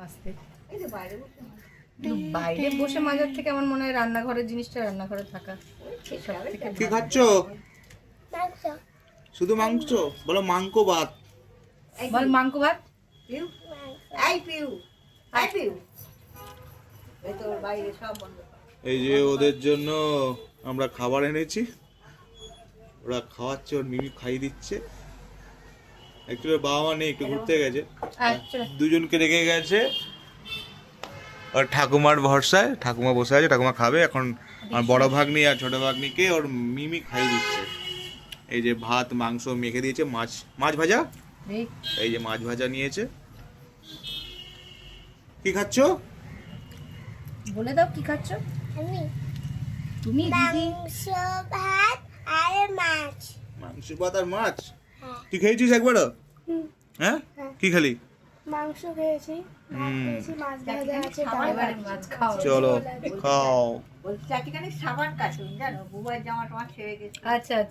আস্তে বাইরে বসে মাজার থেকে আমার মনে হয় রান্নাঘরের জিনিসটা রান্নাঘরে থাকা সবথেকে কি খাচ্ছ? শুধু মাংস? বলো মাংস ভাত। বল মাংস ভাত। এই যে ওদের জন্য আমরা খাবার এনেছি, ওরা খাওয়াচ্ছে, ওর মিমি খাইয়ে দিচ্ছে। অ্যাকচুয়ালি বাবা মা নেই, একটু ঘুরতে গেছে, আচ্ছা দুজনকে রেখে গেছে আর ঠাকুমার ভরসায়। ঠাকুমা বসে আছে, ঠাকুমা খাবে এখন। আমার বড় ভাগ্নি আর ছোট ভাগ্নিকে ওর মিমি খাইয়ে দিচ্ছে। এই যে ভাত মাংস মেখে দিয়েছে, মাছ ভাজা, দেখ এই যে মাছ ভাজা নিয়েছে। কি খাচ্ছ? বলে দাও কি খাচ্ছ আমি তুমি দিদি? মাংস ভাত আর মাছ। মাংস ভাত আর মাছ। তুই খেয়েছিস একবারও? হ্যাঁ, কি খেলি? মাংস খেয়েছি, ভাত খেয়েছি, মাছ ভাজা আছে, ডাল এবারে মাছ খাও। চলো খাও। বলছি চারটিখানি সাবান কাছে জানো, বুবাই জামা টামা ছেড়ে গেছে। আচ্ছা আচ্ছা